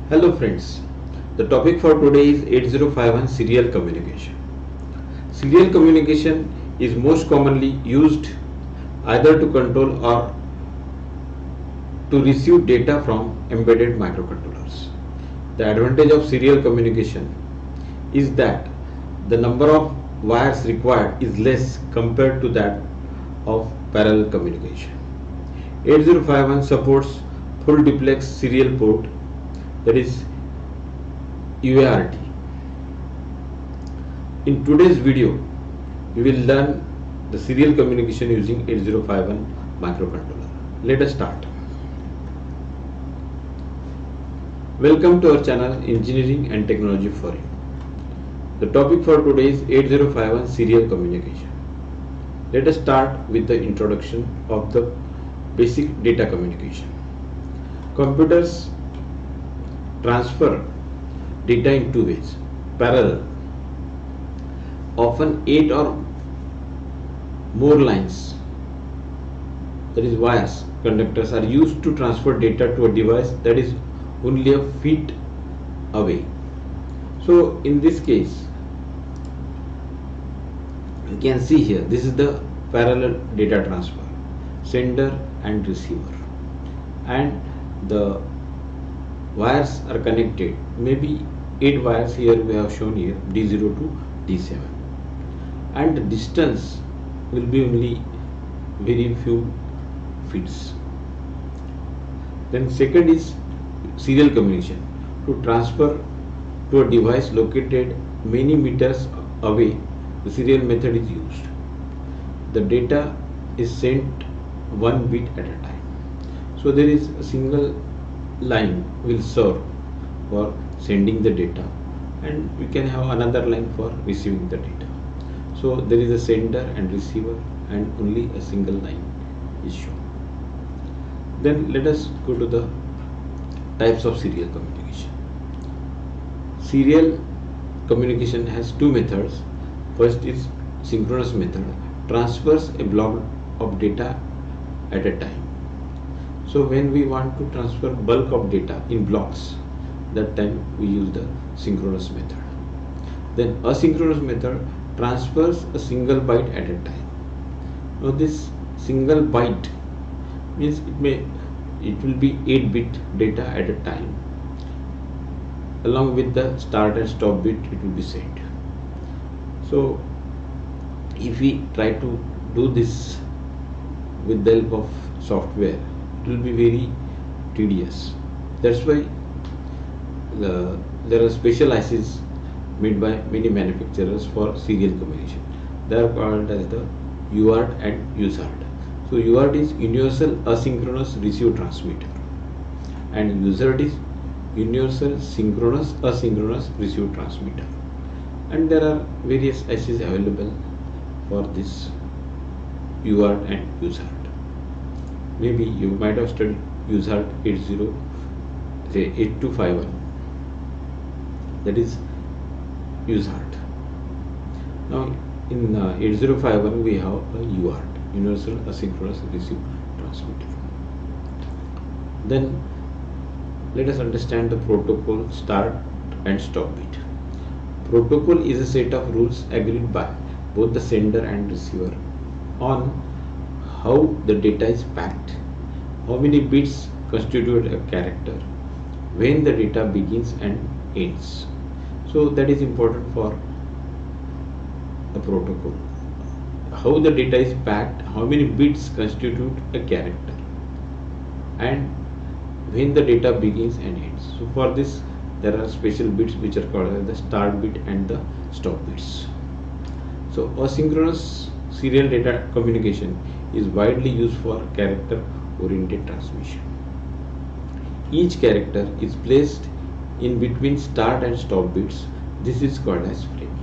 Hello friends, the topic for today is 8051 serial communication. Serial communication is most commonly used either to control or to receive data from embedded microcontrollers. The advantage of serial communication is that the number of wires required is less compared to that of parallel communication. 8051 supports full duplex serial port, that is UART. In today's video, we will learn the serial communication using 8051 microcontroller. Let us start. Welcome to our channel Engineering and Technology for You. The topic for today is 8051 serial communication. Let us start with the introduction of the basic data communication. Computers transfer data in two ways: parallel. Often 8 or more lines, that is wires, conductors, are used to transfer data to a device that is only a feet away. So in this case, you can see here, this is the parallel data transfer, sender and receiver, and the wires are connected, maybe 8 wires here we have shown here, D0 to D7, and the distance will be only very few feet. Then second is serial communication. To transfer to a device located many meters away, the serial method is used. The data is sent one bit at a time. So there is a single line will serve for sending the data, and we can have another line for receiving the data. So there is a sender and receiver, and only a single line is shown. Then let us go to the types of serial communication. Serial communication has two methods. First is synchronous method, transfers a block of data at a time. So when we want to transfer bulk of data in blocks, that time we use the synchronous method. Then asynchronous method transfers a single byte at a time. Now this single byte means it will be 8-bit data at a time. Along with the start and stop bit, it will be sent. So if we try to do this with the help of software, it will be very tedious. That's why there are special ICs made by many manufacturers for serial communication. They are called as the UART and USART. So UART is Universal Asynchronous Receive Transmitter, and USART is Universal Synchronous Asynchronous Receive Transmitter. And there are various ICs available for this UART and USART. Maybe you might have studied USART 8251, that is USART. Now in 8051 we have a UART, Universal Asynchronous Receive Transmitter. Then let us understand the protocol start and stop bit. Protocol is a set of rules agreed by both the sender and receiver on how the data is packed, how many bits constitute a character, when the data begins and ends. So that is important for the protocol. How the data is packed, how many bits constitute a character, and when the data begins and ends. So for this there are special bits which are called as the start bit and the stop bits. So asynchronous serial data communication is widely used for character oriented transmission. Each character is placed in between start and stop bits. This is called as framing.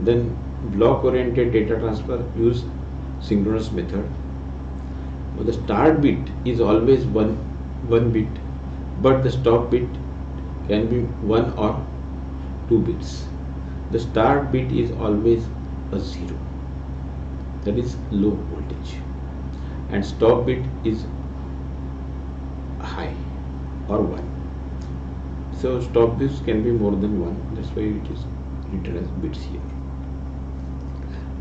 Then block oriented data transfer use synchronous method. Now the start bit is always one bit, but the stop bit can be 1 or 2 bits. The start bit is always a 0, that is low voltage, and stop bit is high or 1. So stop bits can be more than one, that's why it is written as bits here.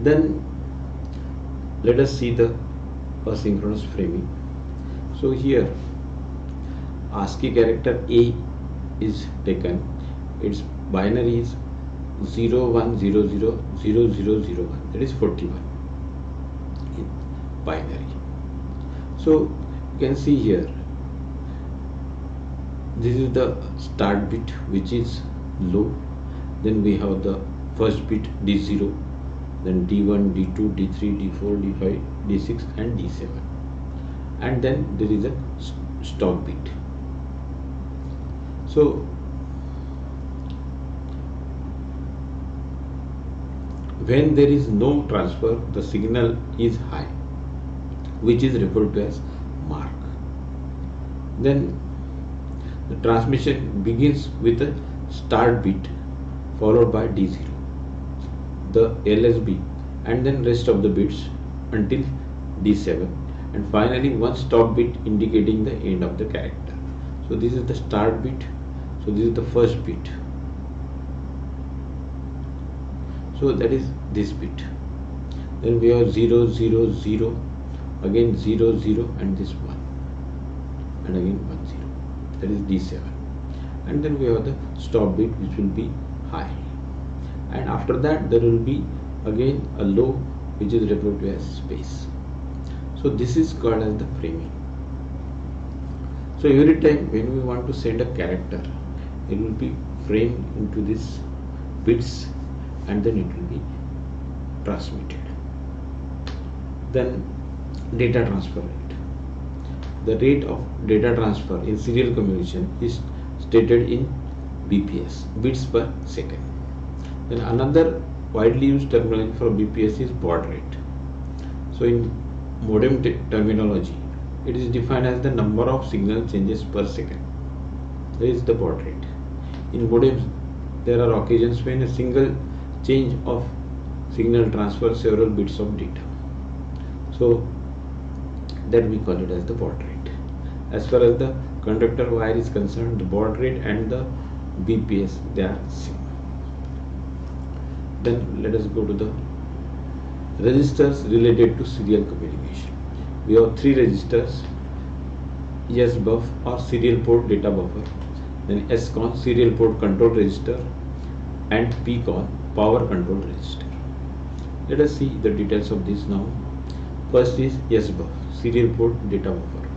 Then let us see the asynchronous framing. So here ASCII character A is taken, its binary is 01000001, that is 41 in binary. So you can see here, this is the start bit which is low, then we have the first bit D0, then D1, D2, D3, D4, D5, D6 and D7, and then there is a stop bit. So when there is no transfer, the signal is high, which is referred to as mark. Then the transmission begins with a start bit followed by D0, the LSB, and then rest of the bits until D7, and finally one stop bit indicating the end of the character. So this is the start bit, so this is the first bit, so that is this bit. Then we have 0 0 0, again 0 0 and this 1, and again 1 0, that is D7, and then we have the stop bit which will be high, and after that there will be again a low which is referred to as space. So this is called as the framing. So every time when we want to send a character, it will be framed into this bits and then it will be transmitted. Then data transfer rate. The rate of data transfer in serial communication is stated in BPS, bits per second. Then another widely used terminology for BPS is baud rate. So in modem terminology, it is defined as the number of signal changes per second. That is the baud rate. In modems, there are occasions when a single change of signal transfers several bits of data. So that we call it as the baud rate. As far as the conductor wire is concerned, the baud rate and the BPS, they are same. Then let us go to the registers related to serial communication. We have three registers: SBUF or serial port data buffer, then SCON serial port control register, and PCON power control register. Let us see the details of this now. First is SBUF serial port data buffer.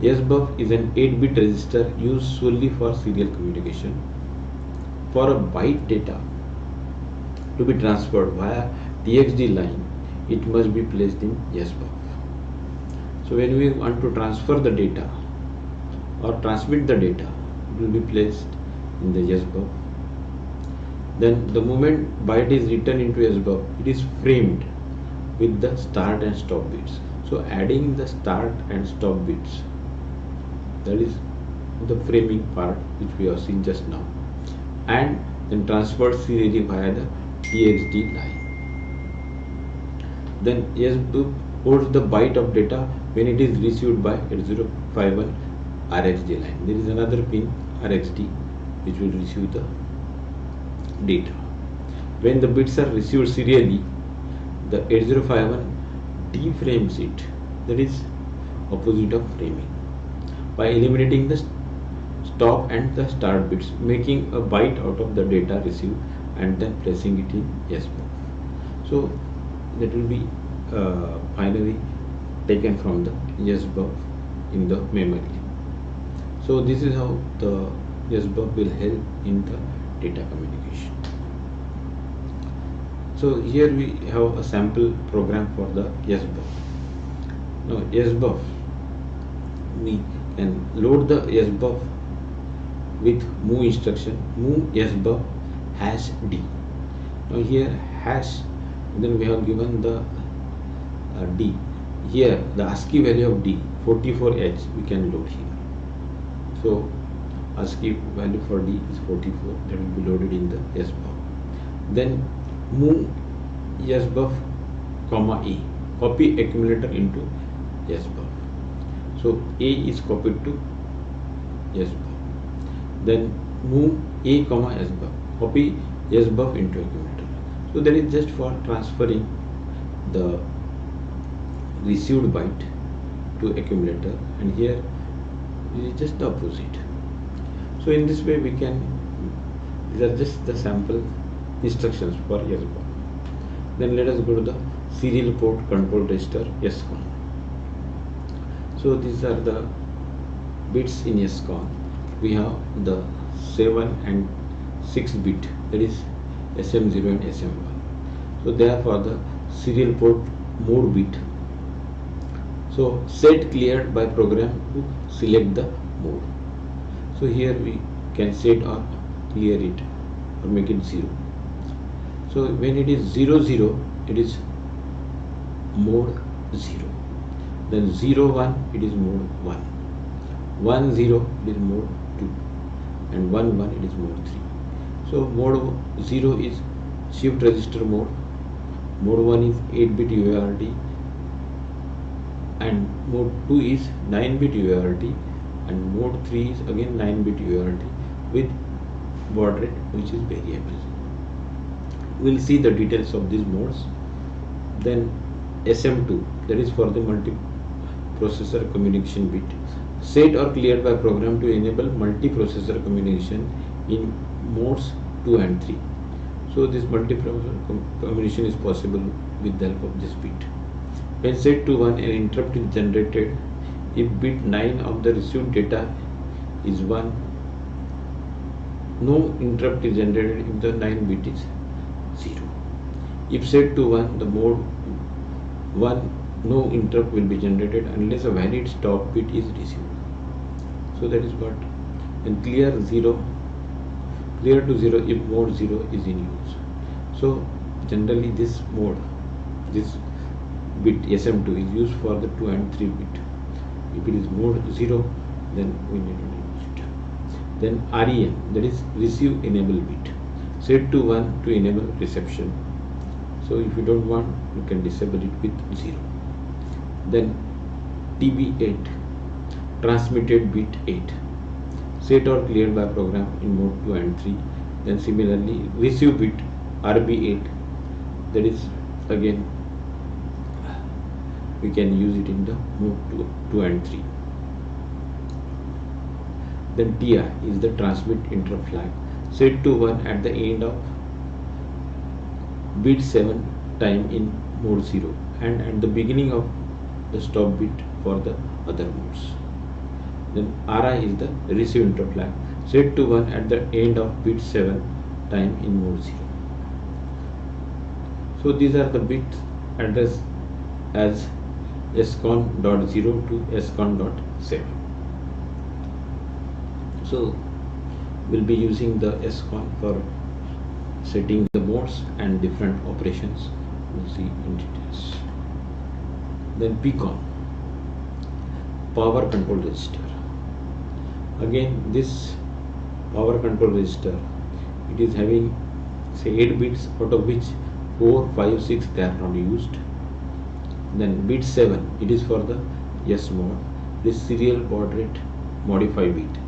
SBUF is an 8-bit register used solely for serial communication. For a byte data to be transferred via TXD line, it must be placed in SBUF. So when we want to transfer the data or transmit the data, it will be placed in the SBUF. Then the moment byte is written into SBUF, it is framed with the start and stop bits. So adding the start and stop bits, that is the framing part which we have seen just now, and then transferred serially via the TXD line. Then SBUF holds the byte of data when it is received by 8051 RxD line. There is another pin RxD which will receive the data. When the bits are received serially, the 8051 deframes it, that is opposite of framing, by eliminating the stop and the start bits, making a byte out of the data received and then placing it in SBUF. So that will be finally taken from the SBUF in the memory. So this is how the SBUF will help in the data communication. So here we have a sample program for the SBUF. Now SBUF, we can load the SBUF with move instruction, move SBUF #D. Now here hash, then we have given the D. Here the ASCII value of D 44H we can load here. So ASCII value for D is 44, that will be loaded in the SBUF. Then move SBUF comma A, copy accumulator into SBUF. So A is copied to SBUF. Then move A comma SBUF, copy SBUF into accumulator. So that is just for transferring the received byte to accumulator, and here it is just the opposite. So in this way we can, these are just the sample instructions for SBUF. Then let us go to the serial port control register SCON. So these are the bits in SCON. We have the 7 and 6 bit, that is SM0 and SM1. So they are for the serial port mode bit. So set cleared by program to select the mode. So here we can set or clear it or make it 0. So when it is 0 0, it is mode 0. Then 0 1, it is mode 1. 1 0, it is mode 2, and 1 1, it is mode 3. So mode 0 is shift register mode. Mode 1 is 8-bit UART, and mode 2 is 9-bit UART, and mode 3 is again 9-bit UART with baud rate which is variable. We will see the details of these modes. Then SM2, that is for the multiprocessor communication bit, set or cleared by program to enable multiprocessor communication in modes 2 and 3. So this multiprocessor communication is possible with the help of this bit. When set to 1, an interrupt is generated if bit 9 of the received data is 1. No interrupt is generated if the 9 bit is 0. If set to 1, the mode 1, no interrupt will be generated unless a valid stop bit is received. So that is what. And clear to 0 if mode 0 is in use. So generally this mode, this bit SM2 is used for the 2 and 3 bit. If it is mode 0, then we need to use it. Then REN, that is receive enable bit, set to 1 to enable reception. So if you don't want, you can disable it with 0. Then TB8, transmitted bit 8, set or cleared by program in mode 2 and 3. Then similarly receive bit RB8, that is again we can use it in the mode 2 and 3. Then TI is the transmit interrupt flag, set to 1 at the end of bit 7 time in mode 0 and at the beginning of the stop bit for the other modes. Then RI is the receive interrupt flag, set to 1 at the end of bit 7 time in mode 0. So these are the bits addressed as SCON.0 to SCON.7. So we'll be using the SCON for setting the modes and different operations. We'll see in details. Then PCON, power control register. Again this power control register, it is having say 8 bits, out of which 4, 5, 6 they are not used. Then bit 7, it is for the S mode, this serial baud rate modify bit,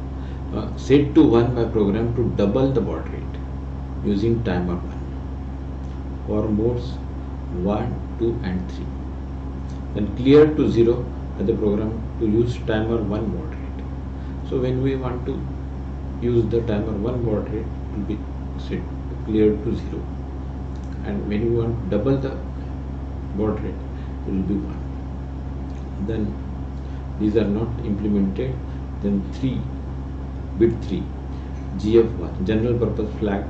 set to 1 by program to double the baud rate using timer 1 for modes 1, 2 and 3. Then clear to 0 by the program to use timer 1 baud rate. So when we want to use the timer 1 baud rate, it will be set cleared to 0, and when you want to double the baud rate, it will be 1. Then these are not implemented. Then bit 3 GF1, general purpose flag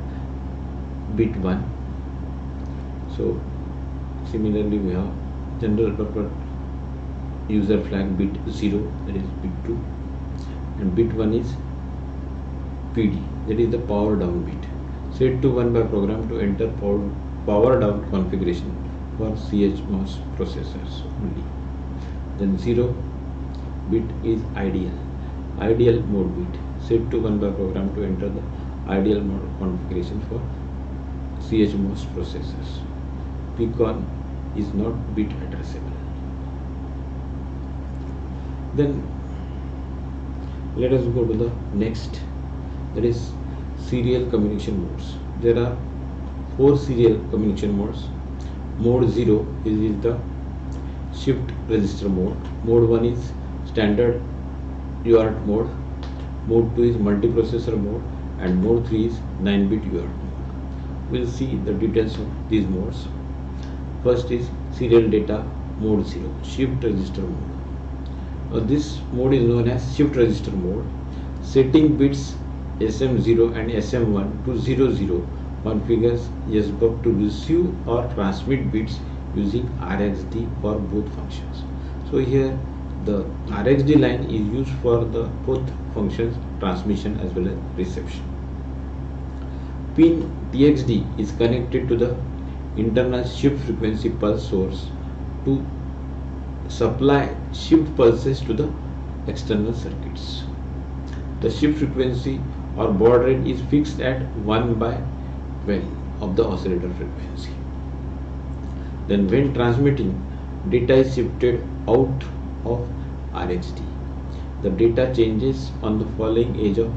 bit 1. So similarly we have general purpose user flag bit 0, that is bit 2, and bit 1 is PD, that is the power down bit, set to 1 by program to enter power down configuration for CMOS processors only. Then 0 bit is ideal mode bit, set to 1 by program to enter the ideal mode configuration for CMOS processors. PCON is not bit addressable. Then let us go to the next, that is serial communication modes. There are 4 serial communication modes. Mode 0 is the shift register mode. Mode 1 is standard UART mode. Mode 2 is multiprocessor mode, and mode 3 is 9-bit UART mode. We'll see the details of these modes. First is serial data mode 0, shift register mode. This mode is known as shift register mode. Setting bits SM0 and SM1 to 00 configures SBUF to receive or transmit bits using RxD for both functions. So here the RxD line is used for the both functions, transmission as well as reception. Pin TXD is connected to the internal shift frequency pulse source to supply shift pulses to the external circuits. The shift frequency or baud rate is fixed at 1/12 of the oscillator frequency. Then when transmitting, data is shifted out of RxD. The data changes on the falling edge of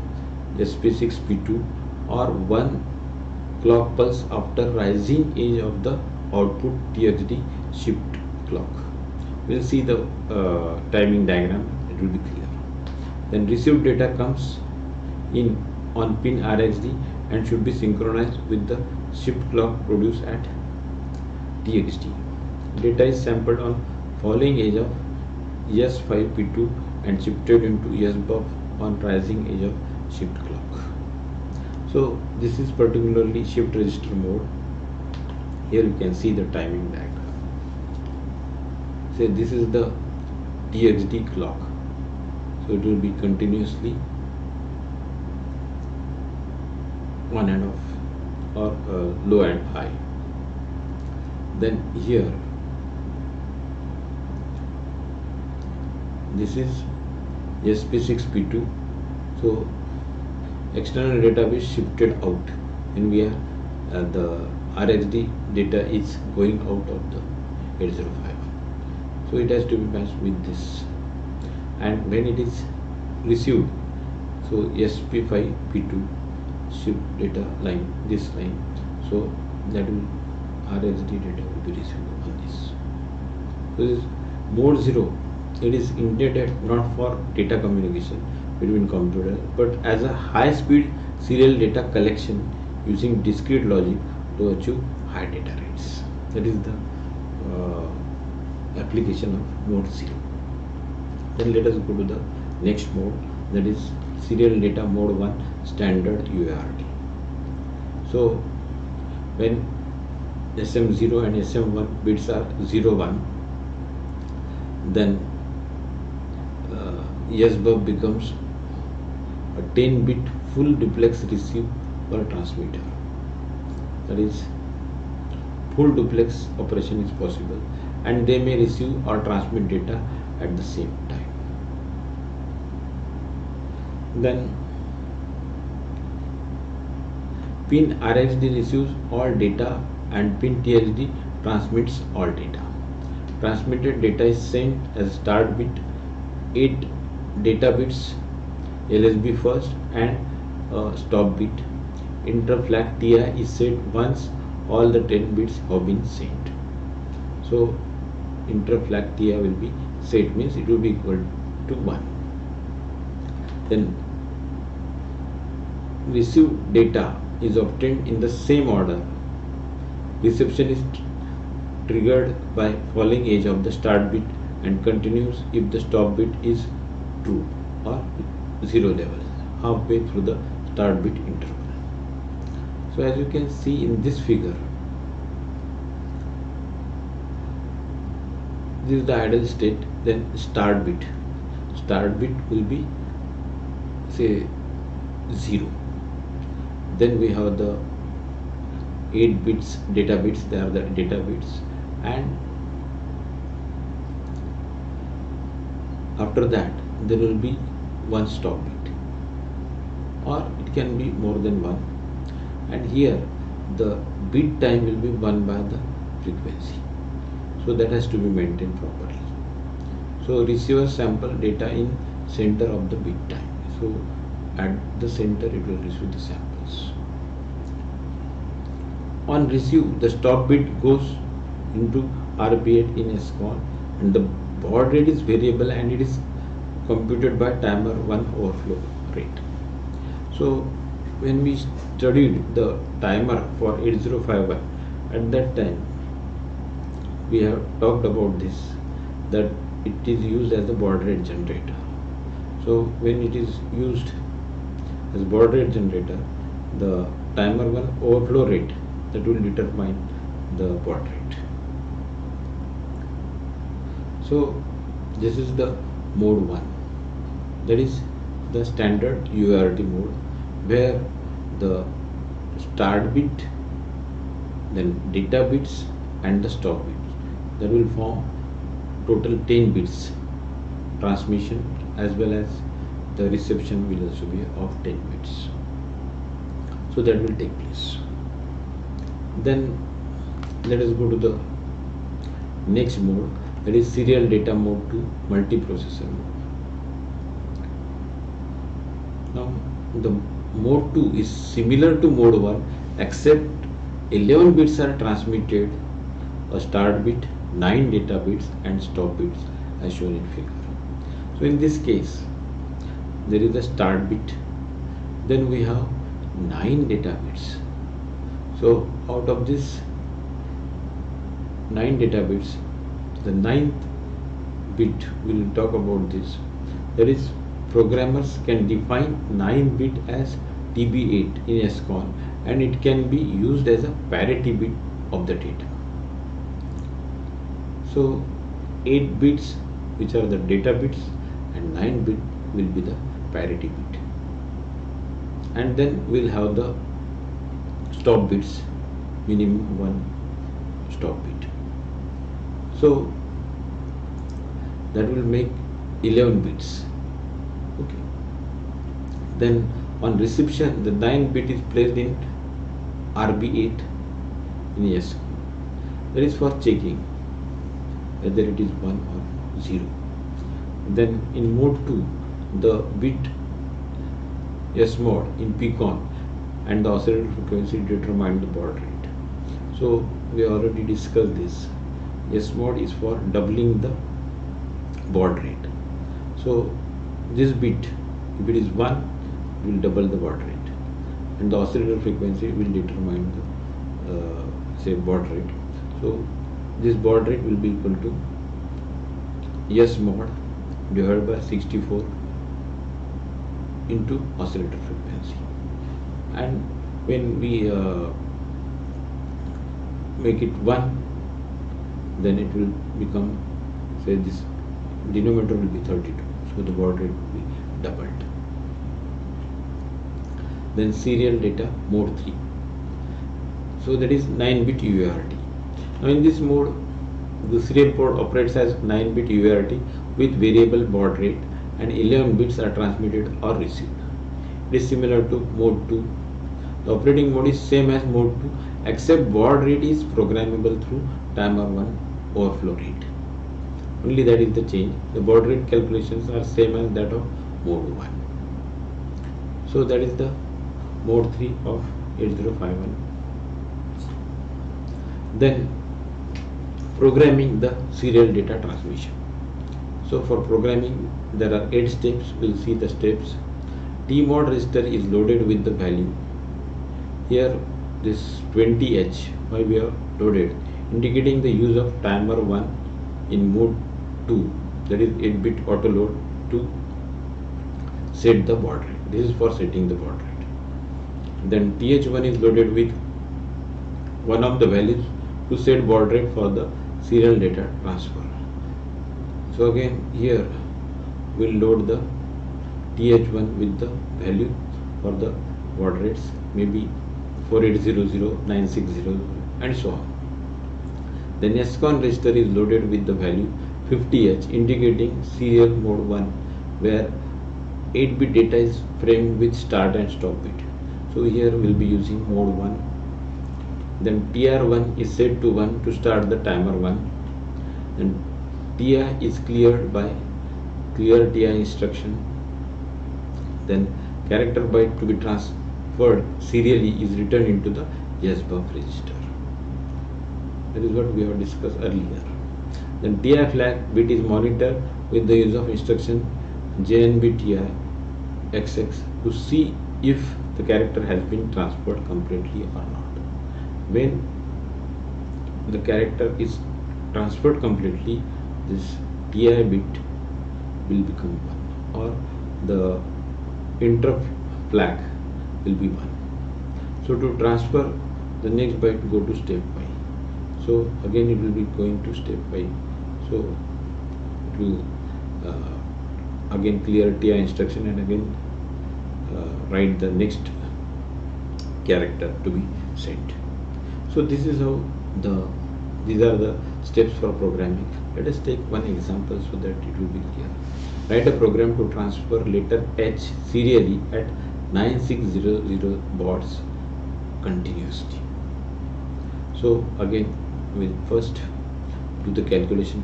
SP6P2 or 1 clock pulse after rising edge of the output TXD shift clock. We'll see the timing diagram, it will be clear. Then received data comes in on pin RxD and should be synchronized with the shift clock produced at TXD. Data is sampled on falling edge of S5P2 and shifted into SBUF on rising edge of shift clock. So this is particularly shift register mode. Here you can see the timing diagram. Say this is the TXD clock. So it will be continuously on and off or low and high. Then here this is SP6P2. So external data is shifted out and we are the RxD data is going out of the 8051. So it has to be matched with this, and when it is received, so SP5P2 shift data line, this line, so that will RxD data will be received on this. So this is mode 0. It is intended not for data communication between computers but as a high speed serial data collection using discrete logic to achieve high data rates. That is the application of mode 0. Then let us go to the next mode, that is serial data mode 1 standard UART. So when SM0 and SM1 bits are 01, then SBUF becomes a 10-bit full duplex receive or transmitter. That is, full duplex operation is possible and they may receive or transmit data at the same time. Then pin RxD receives all data and pin TXD transmits all data. Transmitted data is sent as start bit, 8 data bits, LSB first, and stop bit. Interrupt flag TI is set once all the 10 bits have been sent. So interrupt flag TI will be set, means it will be equal to 1. Then received data is obtained in the same order. Reception is triggered by falling edge of the start bit and continues if the stop bit is true or 0 level, halfway through the start bit interval. So as you can see in this figure, this is the ideal state. Then start bit will be say 0. Then we have the 8 bits data bits, they are the data bits, and after that there will be one stop bit, or it can be more than one, and here the bit time will be 1 by the frequency, so that has to be maintained properly. So receiver sample data in center of the bit time. So at the center it will receive the samples. On receive, the stop bit goes into RB8 in SCON, and the baud rate is variable and it is computed by timer 1 overflow rate. So when we studied the timer for 8051, at that time we have talked about this, that it is used as a baud rate generator. So when it is used as baud rate generator, the timer 1 overflow rate, that will determine the baud rate. So this is the mode 1, that is the standard UART mode, where the start bit, then data bits and the stop bits, that will form total 10 bits transmission, as well as the reception will also be of 10 bits. So that will take place. Then let us go to the next mode, that is serial data mode to multiprocessor mode. Now the mode 2 is similar to mode 1, except 11 bits are transmitted, a start bit, 9 data bits and stop bits as shown in figure. So in this case there is a start bit, then we have 9 data bits. So out of this 9 data bits, the 9th bit, we will talk about this, that is programmers can define 9 bit as TB8 in SCON, and it can be used as a parity bit of the data. So 8 bits which are the data bits and 9 bit will be the parity bit, and then we'll have the stop bits, minimum 1 stop bit. So that will make 11 bits. Okay. Then on reception, the 9 bit is placed in RB8 in SCON. That is for checking whether it is 1 or 0. Then in mode 2, the bit S mod in PCON and the oscillator frequency determine the baud rate. So we already discussed this. S mod is for doubling the baud rate. So this bit, if it is 1, will double the baud rate, and the oscillator frequency will determine the say baud rate. So this baud rate will be equal to S mod divided by 64 into oscillator frequency, and when we make it 1, then it will become, say, this denominator will be 32, so the baud rate will be doubled. Then serial data mode 3, so that is 9-bit UART. Now in this mode, the serial port operates as 9-bit UART with variable baud rate, and 11 bits are transmitted or received. It is similar to mode 2. The operating mode is same as mode 2, except baud rate is programmable through timer 1 overflow rate. Only that is the change. The baud rate calculations are same as that of mode 1. So that is the mode 3 of 8051. Then programming the serial data transmission. So for programming there are 8 steps. We'll see the steps. T mod register is loaded with the value. Here this 20H, why we have loaded, indicating the use of timer 1 in mode 2, that is 8-bit auto load to set the baud rate. This is for setting the baud rate. Then TH1 is loaded with one of the values to set baud rate for the serial data transfer. So again here we'll load the TH1 with the value for the baud rates, maybe 4800, 9600 and so on. Then SCON register is loaded with the value 50H, indicating serial mode 1, where 8-bit data is framed with start and stop bit. So here we'll be using mode 1. Then TR1 is set to 1 to start the timer 1. Then TI is cleared by clear TI instruction. Then character byte to be transferred serially is written into the SBUF register. That is what we have discussed earlier. Then TI flag bit is monitored with the use of instruction JNB TI XX to see if the character has been transferred completely or not. When the character is transferred completely, this TI bit will become 1 or the interrupt flag will be 1. So to transfer the next byte, go to step 5. So again it will be going to step 5. So it will again clear TI instruction and again write the next character to be sent. So this is how these are the steps for programming. Let us take one example so that it will be clear. Write a program to transfer letter H serially at 9600 bauds continuously. So again we'll first do the calculation.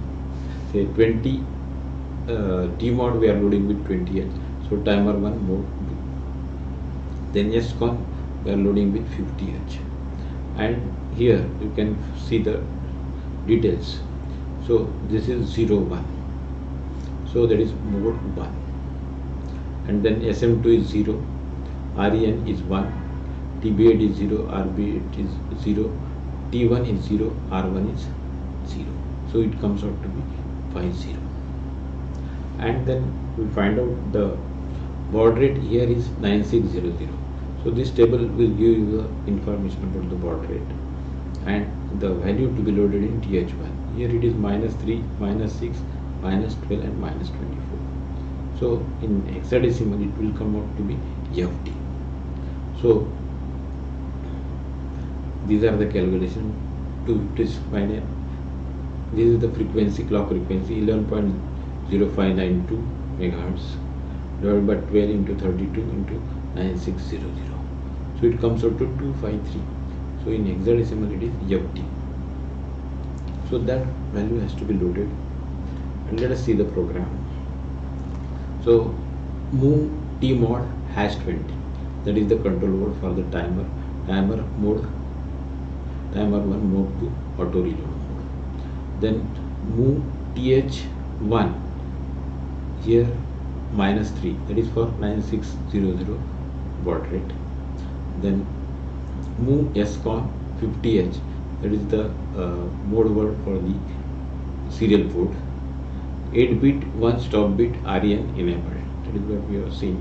Say 20 T mod we are loading with 20H. So timer 1 mode 2. Then SCON we are loading with 50H. And here you can see the details. So this is 0 1. So that is mode 1. And then SM2 is 0, REN is 1, TB8 is 0, RB8 is 0, T1 is 0, R1 is 0. So it comes out to be 50. And then we find out the baud rate here is 9600. So this table will give you the information about the baud rate and the value to be loaded in TH1. Here it is -3, -6, -12 and -24. So in hexadecimal it will come out to be FD. So these are the calculations to find it. This is the frequency, clock frequency 11.0592 megahertz divided by 12 into 32 into 9600. So it comes out to 253. So in hexadecimal it is FD. So that value has to be loaded. And let us see the program. So move T mod #20, that is the control word for the timer mode, timer 1 mode 2 auto reload mode. Then move TH1 here -3, that is for 9600 baud rate. Then move SCON 50H, that is the mode word for the serial port. 8-bit 1 stop bit REN enabled, that is what we have seen.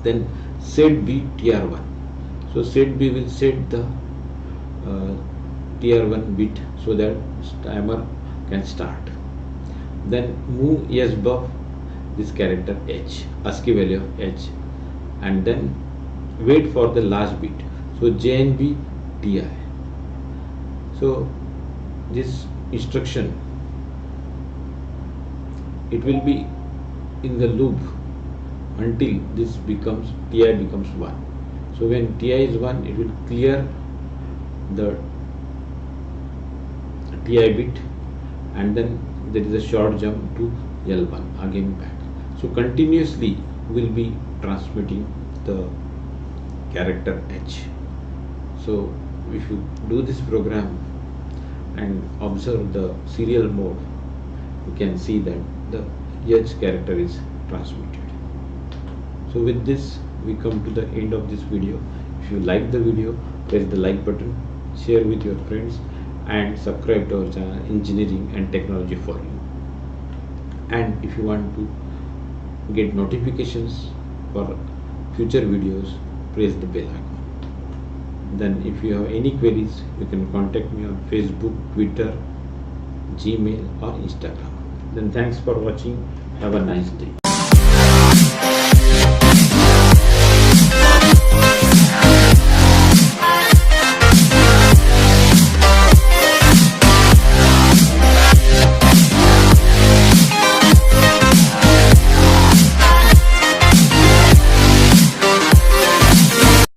Then set B TR1. So set B will set the TR1 bit so that timer can start. Then move SBUF this character H, ASCII value of H, and then wait for the last bit. So JNB TI. So this instruction, it will be in the loop until this becomes TI becomes 1. So when TI is 1, it will clear the TI bit and then there is a short jump to L1 again back. So continuously will be transmitting the character H. So if you do this program and observe the serial mode, you can see that the H character is transmitted. So with this we come to the end of this video. If you like the video, press the like button, share with your friends and subscribe to our channel Engineering and Technology for You. And if you want to get notifications for future videos, press the bell icon. Then if you have any queries, you can contact me on Facebook, Twitter, Gmail or Instagram. Then thanks for watching. Have a nice day.